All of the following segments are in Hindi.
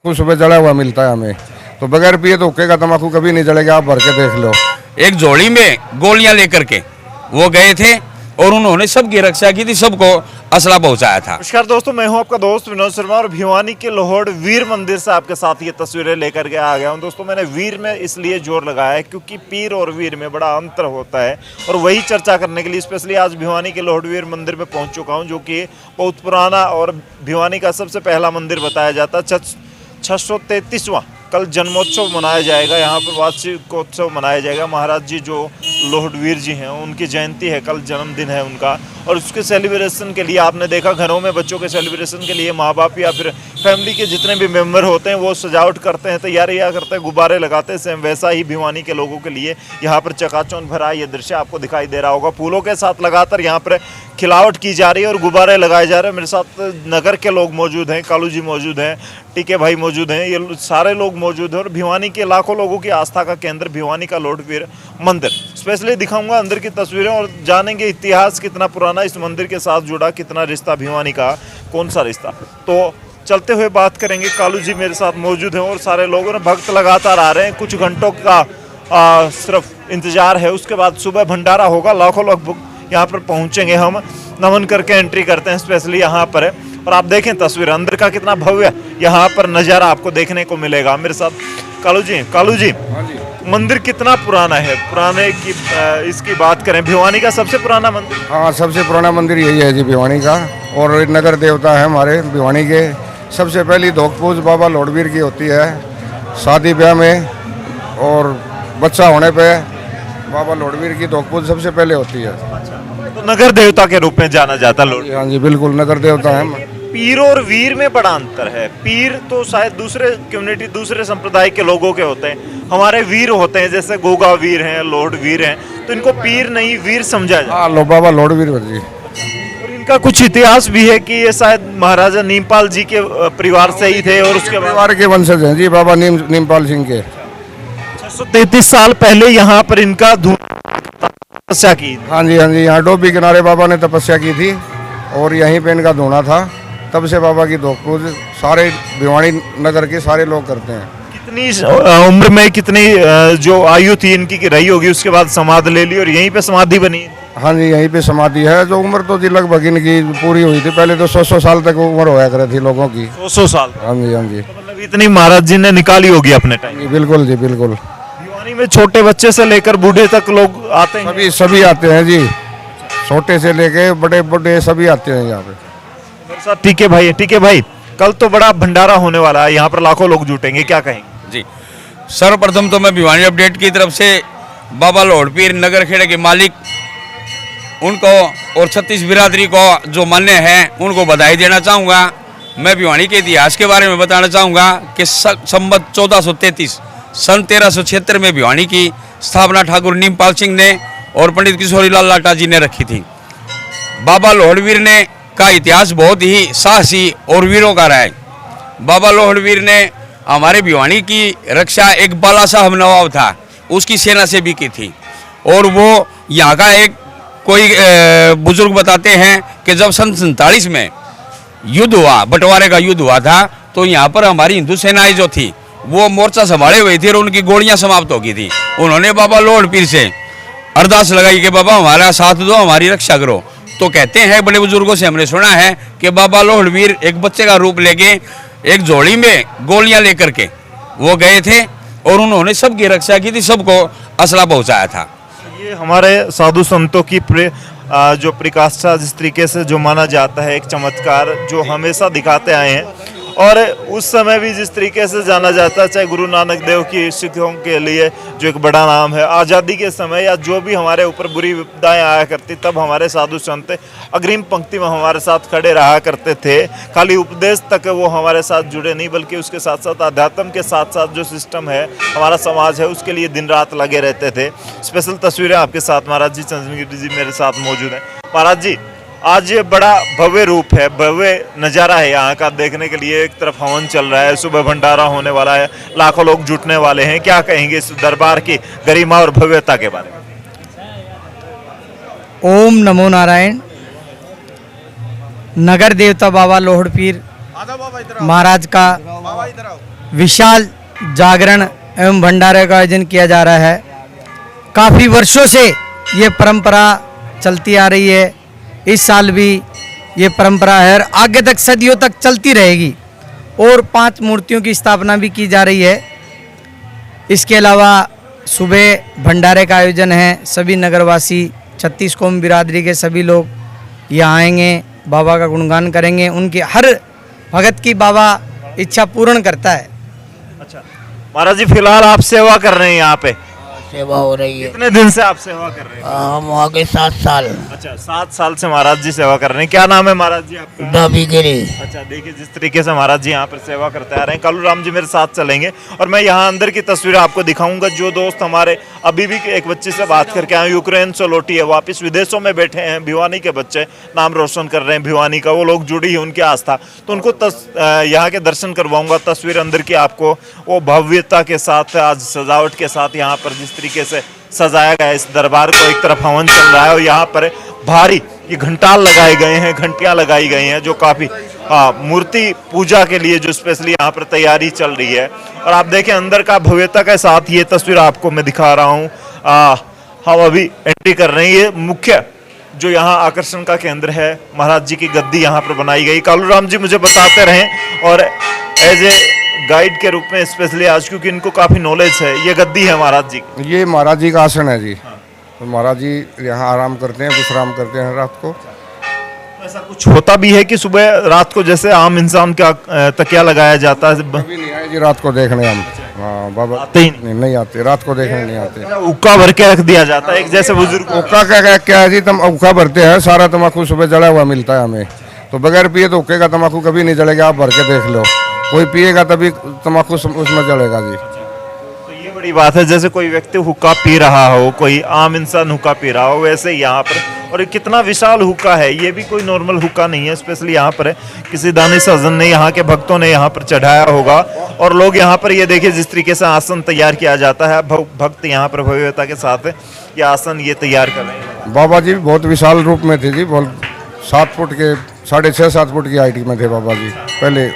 कुछ सुबह जला हुआ मिलता है हमें, तो बगैर पिए तो हुक्के का तम्बाकू कभी नहीं जलेगा, आप भर के देख लो। एक झोली में गोलियां लेकर के वो गए थे और उन्होंने सबकी रक्षा की थी, सबको असला पहुंचाया था। नमस्कार दोस्तों, मैं हूं आपका दोस्त विनोद शर्मा और भिवानी के लोहड़ वीर मंदिर से आपके साथ ये तस्वीरें लेकर के आ गया हूं। दोस्तों, मैंने वीर में इसलिए जोर लगाया है क्योंकि पीर और वीर में बड़ा अंतर होता है और वही चर्चा करने के लिए स्पेशली आज भिवानी के लोहड़ वीर मंदिर में पहुंच चुका हूं, जो कि बहुत पुराना और भिवानी का सबसे पहला मंदिर बताया जाता है। 633वां कल जन्मोत्सव मनाया जाएगा, यहाँ पर वार्षिकोत्सव मनाया जाएगा। महाराज जी जो लोहड़वीर जी हैं उनकी जयंती है, कल जन्मदिन है उनका, और उसके सेलिब्रेशन के लिए आपने देखा घरों में बच्चों के सेलिब्रेशन के लिए माँ बाप या फिर फैमिली के जितने भी मेंबर होते हैं वो सजावट करते हैं, तैयारियाँ करते हैं, गुब्बारे लगाते हैं। सेम वैसा ही भिवानी के लोगों के लिए यहाँ पर चकाचौंध भरा ये दृश्य आपको दिखाई दे रहा होगा। फूलों के साथ लगातार यहाँ पर खिलावट की जा रही है और गुब्बारे लगाए जा रहे हैं। मेरे साथ नगर के लोग मौजूद हैं, कालू जी मौजूद हैं, टीके भाई मौजूद हैं, ये सारे लोग मौजूद हैं और भिवानी के लाखों लोगों की आस्था का केंद्र भिवानी का लोहड़वीर मंदिर। स्पेशली दिखाऊंगा अंदर की तस्वीरें और जानेंगे इतिहास कितना पुराना इस मंदिर के साथ जुड़ा, कितना रिश्ता भिवानी का, कौन सा रिश्ता। तो चलते हुए बात करेंगे। कालू जी मेरे साथ मौजूद हैं और सारे लोगों ने भक्त लगातार आ रहे हैं। कुछ घंटों का सिर्फ इंतजार है, उसके बाद सुबह भंडारा होगा। लाखों लोग यहाँ पर पहुँचेंगे। हम नमन करके एंट्री करते हैं स्पेशली यहाँ पर, और आप देखें तस्वीर अंदर का कितना भव्य यहाँ पर नज़ारा आपको देखने को मिलेगा। मेरे साथ कालू जी मंदिर कितना पुराना है? पुराने की इसकी बात करें, भिवानी का सबसे पुराना मंदिर? हाँ, सबसे पुराना मंदिर यही है जी भिवानी का, और नगर देवता है हमारे भिवानी के। सबसे पहली धोख पूज बाबा लोहड़वीर की होती है शादी ब्याह में, और बच्चा होने पे बाबा लोहड़वीर की धोख पूज सबसे पहले होती है। तो नगर देवता के रूप में जाना जाता है। हाँ जी, बिल्कुल नगर देवता है। पीर और वीर में बड़ा अंतर है। पीर तो शायद दूसरे कम्युनिटी, दूसरे संप्रदाय के लोगों के होते हैं, हमारे वीर होते हैं, जैसे गोगा वीर हैं, लोहड़वीर हैं, तो इनको पीर नहीं वीर समझा जाए। हाँ, बाबा लोहड़वीर जी। और इनका कुछ इतिहास भी है कि ये शायद महाराजा नीमपाल जी के परिवार से ही थे और उसके परिवार के वंशज हैं जी बाबा नीमपाल सिंह के। 633 साल पहले यहाँ पर इनका तपस्या की। हाँ जी, यहाँ डोबी किनारे बाबा ने तपस्या की थी और यहीं पे इनका धोना था। तब से बाबा की धोख पूज सारे भिवानी नगर के सारे लोग करते हैं। कितनी उम्र में कितनी जो आयु थी इनकी रही होगी, उसके बाद समाधि ले ली और यहीं पे समाधि बनी? हाँ जी, यहीं पे समाधि है। जो उम्र तो जी लगभग इनकी पूरी हुई थी, पहले तो 100 साल तक उम्र होया करे थी लोगों की। 100 साल? हाँ जी। तो मतलब इतनी महाराज जी ने निकाली होगी अपने टाइम? बिल्कुल जी, बिल्कुल। भिवानी में छोटे बच्चे से लेकर बूढ़े तक लोग आते हैं? सभी आते हैं जी, छोटे से लेके बड़े बड़े सभी आते हैं यहाँ पे। मेरे साथ टीके भाई, कल तो बड़ा भंडारा होने वाला है, यहाँ पर लाखों लोग जुटेंगे, क्या कहेंगे? जी, सर्वप्रथम तो मैं भिवानी अपडेट की तरफ से बाबा लोहड़वीर नगर खेड़े के मालिक उनको और 36 बिरादरी को जो मान्य है उनको बधाई देना चाहूँगा। मैं भिवानी के इतिहास के बारे में बताना चाहूँगा कि संवत 1433 सन 1376 में भिवानी की स्थापना ठाकुर नीमपाल सिंह ने और पंडित किशोरीलाल लाटा जी ने रखी थी। बाबा लोहड़वीर ने का इतिहास बहुत ही साहसी और वीरों का रहा है। बाबा लोहड़वीर ने हमारे भिवानी की रक्षा एक बाला साहब नवाब था, उसकी सेना से भी की थी, और वो यहाँ का एक कोई बुजुर्ग बताते हैं कि जब सन 47 में युद्ध हुआ, बंटवारे का युद्ध हुआ था, तो यहाँ पर हमारी हिंदू सेनाएं जो थी वो मोर्चा संभाले हुई थी और उनकी गोलियां समाप्त हो गई थी। उन्होंने बाबा लोहड़वीर से अरदास लगाई कि बाबा हमारा साथ दो, हमारी रक्षा करो। तो कहते हैं बड़े बुजुर्गों से हमने सुना है कि बाबा लोहड़वीर एक बच्चे का रूप लेके एक झोली में गोलियां लेकर के वो गए थे और उन्होंने सबकी रक्षा की थी, सबको असला पहुंचाया था। ये हमारे साधु संतों की जो प्रकाष्ठा जिस तरीके से जो माना जाता है, एक चमत्कार जो हमेशा दिखाते आए हैं, और उस समय भी जिस तरीके से जाना जाता है, चाहे गुरु नानक देव की सिखों के लिए जो एक बड़ा नाम है, आज़ादी के समय या जो भी हमारे ऊपर बुरी विपदाएं आया करती, तब हमारे साधु संत अग्रिम पंक्ति में हमारे साथ खड़े रहा करते थे। खाली उपदेश तक वो हमारे साथ जुड़े नहीं, बल्कि उसके साथ साथ अध्यात्म के साथ साथ जो सिस्टम है, हमारा समाज है, उसके लिए दिन रात लगे रहते थे। स्पेशल तस्वीरें आपके साथ महाराज जी चंद्रगिरी जी मेरे साथ मौजूद हैं। महाराज जी, आज ये बड़ा भव्य रूप है, भव्य नज़ारा है यहाँ का देखने के लिए। एक तरफ हवन चल रहा है, सुबह भंडारा होने वाला है, लाखों लोग जुटने वाले हैं। क्या कहेंगे इस दरबार की गरिमा और भव्यता के बारे में? ओम नमो नारायण। नगर देवता बाबा लोहड़वीर महाराज का विशाल जागरण एवं भंडारे का आयोजन किया जा रहा है। काफ़ी वर्षों से ये परंपरा चलती आ रही है। इस साल भी ये परंपरा है और आगे तक सदियों तक चलती रहेगी। और 5 मूर्तियों की स्थापना भी की जा रही है। इसके अलावा सुबह भंडारे का आयोजन है। सभी नगरवासी 36 कौम बिरादरी के सभी लोग यहाँ आएंगे, बाबा का गुणगान करेंगे। उनकी हर भगत की बाबा इच्छा पूर्ण करता है। अच्छा महाराज जी, फिलहाल आप सेवा कर रहे हैं यहाँ पे, सेवा हो रही है। कितने दिन से आप सेवा कर रहे हैं? हम आगे 7 साल अच्छा 7 साल से महाराज जी सेवा कर रहे हैं। क्या नाम है महाराज जी आपका? डाबी गिरी। अच्छा देखिए जिस तरीके से महाराज जी यहाँ पर सेवा करते आ रहे हैं। कालू राम जी मेरे साथ चलेंगे और मैं यहाँ अंदर की तस्वीरें आपको दिखाऊंगा। जो दोस्त हमारे अभी भी एक बच्चे से बात करके आए, यूक्रेन से लौटी है, वापस विदेशों में बैठे हैं, भिवानी के बच्चे नाम रोशन कर रहे हैं भिवानी का, वो लोग जुड़ी है उनकी आस्था, तो उनको यहाँ के दर्शन करवाऊंगा। तस्वीर अंदर की आपको वो भव्यता के साथ, आज सजावट के साथ यहाँ पर जिस तरीके से सजाया गया है इस दरबार को। एक तरफ हवन चल रहा है और यहाँ पर भारी ये घंटाल लगाए गए हैं, घंटियां लगाई गई हैं, जो काफी मूर्ति पूजा के लिए जो स्पेशली यहाँ पर तैयारी चल रही है। और आप देखें अंदर का भव्यता के साथ ये तस्वीर आपको मैं दिखा रहा हूँ। हम अभी एंट्री कर रहे हैं। ये मुख्य जो यहाँ आकर्षण का केंद्र है, महाराज जी की गद्दी यहाँ पर बनाई गई। कालू राम जी मुझे बताते रहें और एज ए गाइड के रूप में स्पेशली आज, क्योंकि इनको काफी नॉलेज है। ये गद्दी है महाराज जी, ये महाराज जी का आसन है जी। तो महाराज जी यहाँ आराम करते हैं, विश्राम करते हैं रात को। ऐसा कुछ होता भी है कि सुबह रात को जैसे आम इंसान का तकिया लगाया जाता है? कभी नहीं आए जी रात को देखने हम। हाँ बाबा आते ही नहीं आते, रात को देखने नहीं आते। उक्का भर के रख दिया जाता है एक जैसे बुजुर्ग। उक्का क्या है जी, तुम उक्का भरते हैं, सारा तम्बाकू सुबह जला हुआ मिलता है हमें। तो बगैर पिए तो उक्के का तम्बाकू कभी नहीं जलेगा, आप भर के देख लो। कोई पिएगा तभी तम्बाकू उसमें जलेगा जी। तो ये बड़ी बात है, जैसे कोई व्यक्ति हुक्का पी रहा हो, कोई आम इंसान हुक्का पी रहा हो, वैसे ही यहाँ पर। और ये कितना विशाल हुक्का है, ये भी कोई नॉर्मल हुक्का नहीं है, स्पेशली यहाँ पर किसी दानी सजन ने, यहाँ के भक्तों ने यहाँ पर चढ़ाया होगा। और लोग यहाँ पर ये देखिए जिस तरीके से आसन तैयार किया जाता है, भक्त यहाँ पर भव्यता के साथ ये आसन ये तैयार कर रहे हैं। बाबा जी बहुत विशाल रूप में थे जी, बहुत 7 फुट के 6.5-7 फुट की हाइट में थे बाबा जी पहले।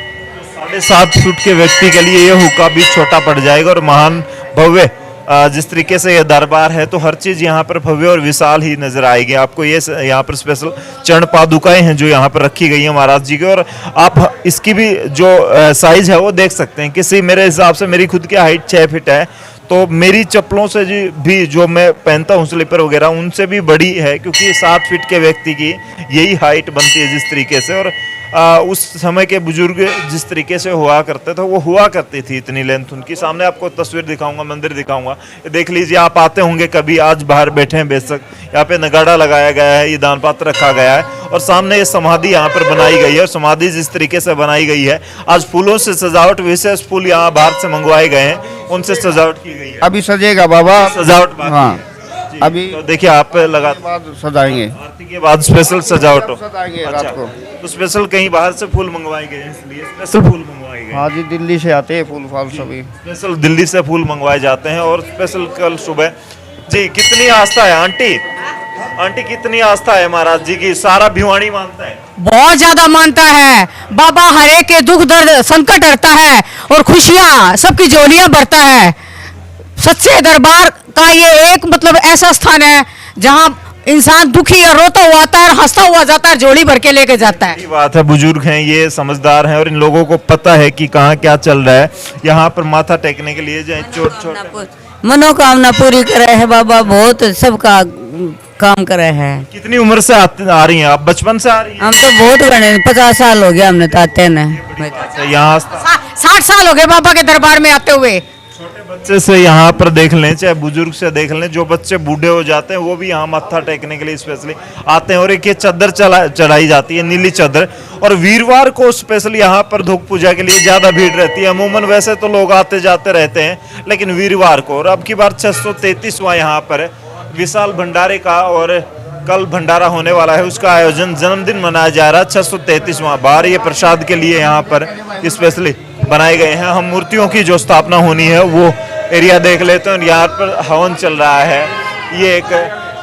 7.5 फुट के व्यक्ति के लिए ये हुक्का भी छोटा पड़ जाएगा। और महान भव्य जिस तरीके से ये दरबार है, तो हर चीज यहाँ पर भव्य और विशाल ही नजर आएगी आपको। ये यहाँ पर स्पेशल चरण पादुकाएं हैं जो यहाँ पर रखी गई है महाराज जी की। और आप इसकी भी जो साइज है वो देख सकते हैं। किसी मेरे हिसाब से मेरी खुद की हाइट 6 फीट है, तो मेरी चप्पलों से भी जो मैं पहनता हूँ स्लीपर वगैरह, उनसे भी बड़ी है, क्योंकि 7 फीट के व्यक्ति की यही हाइट बनती है जिस तरीके से। और उस समय के बुजुर्ग जिस तरीके से हुआ करते थे, वो हुआ करती थी इतनी लेंथ उनकी। सामने आपको तस्वीर दिखाऊंगा, मंदिर दिखाऊंगा, देख लीजिए। आप आते होंगे कभी, आज बाहर बैठे हैं बेशक, यहाँ पे नगाड़ा लगाया गया है, ये दान पात्र रखा गया है और सामने ये समाधि यहाँ पर बनाई गई है। और समाधि जिस तरीके से बनाई गई है, आज फूलों से सजावट, विशेष फूल यहाँ बाहर से मंगवाए गए हैं, उनसे सजावट की गई है। अभी सजेगा बाबा, सजावट बाकी हाँ है। अभी तो देखिए आप लगा सजाएंगे, आरती के बाद स्पेशल सजावट हो। सजाएंगे अच्छा, रात को। तो स्पेशल कहीं बाहर से फूल मंगवाए गए हैं, इसलिए स्पेशल फूल मंगवाए गए। हाँ जी, दिल्ली से आते हैं फूल फाल सभी। स्पेशल दिल्ली से फूल मंगवाए जाते हैं। और स्पेशल कल सुबह जी, कितनी आस्था है आंटी? आंटी कितनी आस्था है महाराज जी की? सारा भिवानी मानता है? बहुत ज्यादा मानता है। बाबा हरे के दुख दर्द संकट हरता है और खुशियां सबकी झोलियां भरता है। सच्चे दरबार का ये एक मतलब ऐसा स्थान है जहां इंसान दुखी और रोता हुआ आता है और हंसता हुआ जाता है, झोली भर के लेके जाता है। ये बात है, बुजुर्ग हैं, ये समझदार हैं और इन लोगों को पता है कि कहाँ क्या चल रहा है। यहाँ पर माथा टेकने के लिए जाए, छोटे मनोकामना पूरी करे है बाबा, बहुत सबका काम करे है। कितनी उम्र से आ रही हैं आप? बचपन से आ रही हैं? हम तो बहुत बड़े 50 साल हो गया हमने ताते ने। यहाँ 60 साल हो गए बाबा के दरबार में आते हुए। छोटे बच्चे से यहाँ पर देख लें, चाहे बुजुर्ग से देख लें, जो बच्चे बूढ़े हो जाते हैं वो भी यहाँ मत्था टेकने के लिए स्पेशली आते हैं। और एक ये चादर चढ़ाई जाती है, नीली चादर, और वीरवार को स्पेशली यहाँ पर धूप पूजा के लिए ज्यादा भीड़ रहती है। अमूमन वैसे तो लोग आते जाते रहते हैं, लेकिन वीरवार को। और अब की बार 633वां यहाँ पर विशाल भंडारे का, और कल भंडारा होने वाला है, उसका आयोजन, जन्मदिन मनाया जा रहा है। 633वां बार ये प्रसाद के लिए यहाँ पर स्पेशली बनाए गए हैं। हम मूर्तियों की जो स्थापना होनी है वो एरिया देख लेते हैं। यहाँ पर हवन चल रहा है। ये एक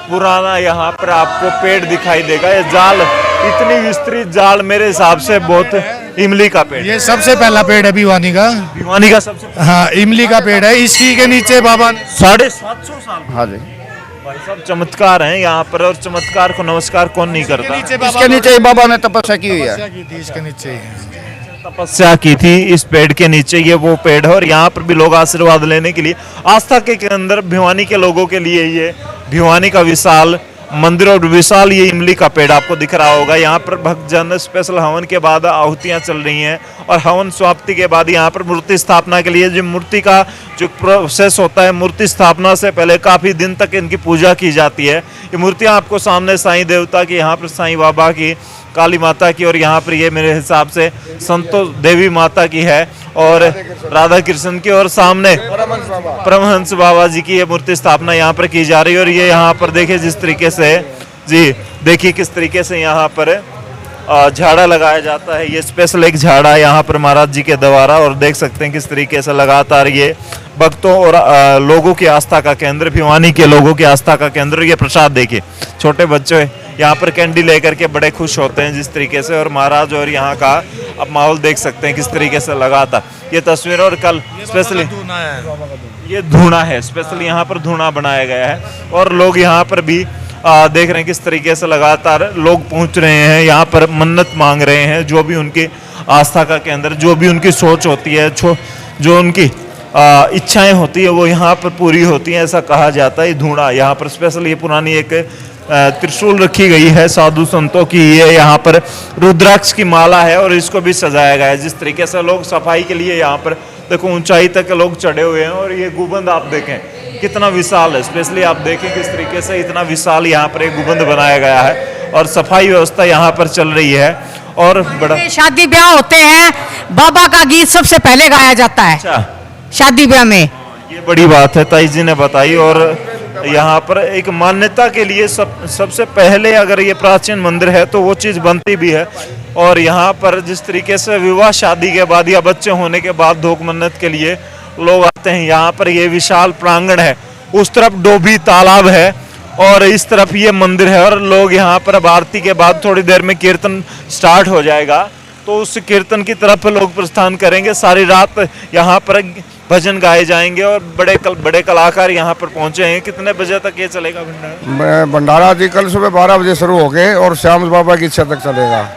पुराना यहाँ पर आपको पेड़ दिखाई देगा। ये जाल, इतनी विस्तृत जाल मेरे हिसाब से बहुत इमली का पेड़, ये सबसे पहला पेड़ है भिवानी का। भिवानी का सबसे हाँ, इमली का पेड़ है। इसी के नीचे बाबा ने 750 साल। हाँ जी, भाई साहब चमत्कार हैं यहाँ पर, और चमत्कार को नमस्कार कौन नहीं करता। इसके नीचे ही बाबा ने तपस्या की हुई है। तपस्या की थी इसके नीचे ही। तपस्या की थी इस पेड़ के नीचे, ये वो पेड़ है। और यहाँ पर भी लोग आशीर्वाद लेने के लिए, आस्था के अंदर भिवानी के लोगों के लिए ये भिवानी का विशाल मंदिर और विशाल ये इमली का पेड़ आपको दिख रहा होगा। यहाँ पर भक्तजन स्पेशल हवन के बाद आहुतियाँ चल रही हैं, और हवन समाप्ति के बाद यहाँ पर मूर्ति स्थापना के लिए जो मूर्ति का जो प्रोसेस होता है, मूर्ति स्थापना से पहले काफ़ी दिन तक इनकी पूजा की जाती है। ये मूर्तियाँ आपको सामने साईं देवता की, यहाँ पर साईं बाबा की, काली माता की, और यहाँ पर ये मेरे हिसाब से संतोष देवी माता की है, और राधा कृष्ण की, और सामने परमहंस बाबा जी की ये मूर्ति स्थापना यहाँ पर की जा रही है। और ये यहाँ पर देखिए जिस तरीके से, जी देखिए किस तरीके से यहाँ पर झाड़ा लगाया जाता है। ये स्पेशल एक झाड़ा यहाँ पर महाराज जी के द्वारा, और देख सकते हैं किस तरीके से लगातार ये भक्तों और लोगों की आस्था का केंद्र, भिवानी के लोगों की आस्था का केंद्र। ये प्रसाद देखिए, छोटे बच्चे यहाँ पर कैंडी लेकर के बड़े खुश होते हैं जिस तरीके से, और महाराज और यहाँ का आप माहौल देख सकते हैं किस तरीके से लगातार ये तस्वीर। और कल स्पेशली ये धूना है, स्पेशली यहाँ पर धूना बनाया गया है, और लोग यहाँ पर भी देख रहे हैं किस तरीके से लगातार लोग पहुंच रहे हैं, यहाँ पर मन्नत मांग रहे हैं। जो भी उनकी आस्था का केंद्र, जो भी उनकी सोच होती है, जो उनकी इच्छाएं होती है, वो यहाँ पर पूरी होती हैं, ऐसा कहा जाता है। धूना यहाँ पर स्पेशल ये पुरानी एक त्रिशूल रखी गई है साधु संतों की, ये यहाँ पर रुद्राक्ष की माला है, और इसको भी सजाया गया है। जिस तरीके से लोग सफाई के लिए यहाँ पर देखो ऊंचाई तक लोग चढ़े हुए हैं, और ये गुंबद आप देखें कितना विशाल है। स्पेशली आप देखें किस तरीके से इतना विशाल यहाँ पर एक गुंबद बनाया गया है, और सफाई व्यवस्था यहाँ पर चल रही है। और बड़ा शादी ब्याह होते हैं, बाबा का गीत सबसे पहले गाया जाता है शादी ब्याह में। ये बड़ी बात है ताई जी ने बताई। और यहाँ पर एक मान्यता के लिए सबसे पहले अगर ये प्राचीन मंदिर है तो वो चीज़ बनती भी है। और यहाँ पर जिस तरीके से विवाह शादी के बाद या बच्चे होने के बाद धोख मन्नत के लिए लोग आते हैं, यहाँ पर ये विशाल प्रांगण है, उस तरफ डोभी तालाब है, और इस तरफ ये मंदिर है। और लोग यहाँ पर अब आरती के बाद थोड़ी देर में कीर्तन स्टार्ट हो जाएगा, तो उस कीर्तन की तरफ लोग प्रस्थान करेंगे। सारी रात यहाँ पर भजन गाए जाएंगे, और बड़े कलाकार यहाँ पर पहुँचे हैं। कितने बजे तक ये चलेगा भंडारा? भंडारा जी कल सुबह 12 बजे शुरू हो गए और श्याम बाबा की इच्छा तक चलेगा,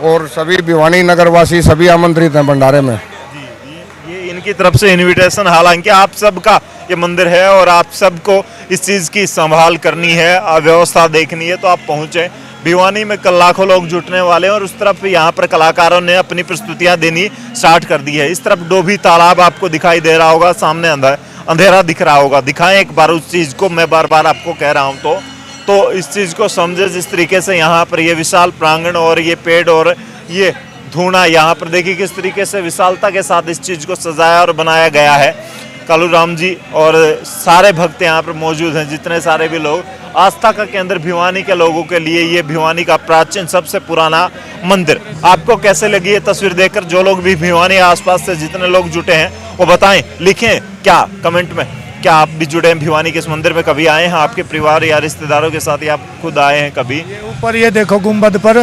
और सभी भिवानी नगर वासी सभी आमंत्रित हैं भंडारे में। ये इनकी तरफ से इनविटेशन, हालांकि आप सबका ये मंदिर है और आप सबको इस चीज़ की संभाल करनी है, व्यवस्था देखनी है, तो आप पहुँचे। भिवानी में कल लाखों लोग जुटने वाले हैं, और उस तरफ यहाँ पर कलाकारों ने अपनी प्रस्तुतियाँ देनी स्टार्ट कर दी है। इस तरफ डोभी तालाब आपको दिखाई दे रहा होगा, सामने अंधेरा दिख रहा होगा। दिखाएं एक बार उस चीज़ को, मैं बार बार आपको कह रहा हूँ तो इस चीज़ को समझे। जिस तरीके से यहाँ पर ये विशाल प्रांगण और ये पेड़ और ये धूना, यहाँ पर देखिए किस तरीके से विशालता के साथ इस चीज़ को सजाया और बनाया गया है। कालू राम जी और सारे भक्त यहाँ पर मौजूद हैं, जितने सारे भी लोग। आस्था का केंद्र भिवानी के लोगों के लिए ये भिवानी का प्राचीन सबसे पुराना मंदिर। आपको कैसे लगी ये तस्वीर देखकर? जो लोग भी भिवानी आसपास से जितने लोग जुटे हैं वो बताएं, लिखें क्या कमेंट में, क्या आप भी जुड़े हैं भिवानी के इस मंदिर में? कभी आए हैं आपके परिवार या रिश्तेदारों के साथ, या आप खुद आए हैं कभी? ऊपर ये देखो गुंबद पर,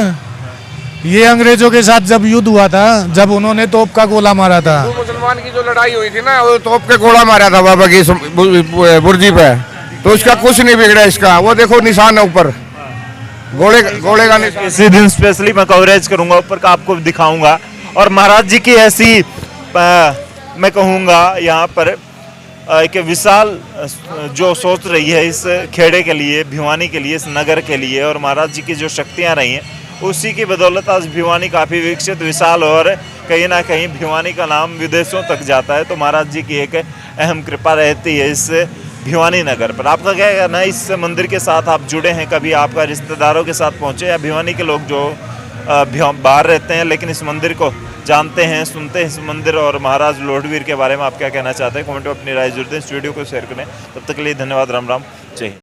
ये अंग्रेजों के साथ जब युद्ध हुआ था, जब उन्होंने तोप का गोला मारा था, मुसलमान की जो लड़ाई हुई थी ना, वो तोप के गोला मारा था बाबा की बुर्जी पे, तो इसका कुछ नहीं बिगड़ा। इसका वो देखो निशान है ऊपर, गोले का निशान। इसी दिन स्पेशली मैं कवरेज करूंगा, ऊपर का आपको दिखाऊंगा। और महाराज जी की ऐसी मैं कहूँगा यहाँ पर एक विशाल जो सोच रही है इस खेड़े के लिए, भिवानी के लिए, इस नगर के लिए, और महाराज जी की जो शक्तियाँ रही हैं, उसी की बदौलत आज भिवानी काफ़ी विकसित, विशाल, और कहीं ना कहीं भिवानी का नाम विदेशों तक जाता है। तो महाराज जी की एक अहम कृपा रहती है इस भिवानी नगर पर। आपका क्या कहना है? इस मंदिर के साथ आप जुड़े हैं, कभी आपका रिश्तेदारों के साथ पहुँचे, या भिवानी के लोग जो बाहर रहते हैं लेकिन इस मंदिर को जानते हैं, सुनते हैं इस मंदिर और महाराज लोहड़वीर के बारे में, आप क्या कहना चाहते हैं? कमेंट में अपनी राय जरूर दें, इस वीडियो को शेयर करें। तब तक के लिए धन्यवाद। राम राम, जय हिंद।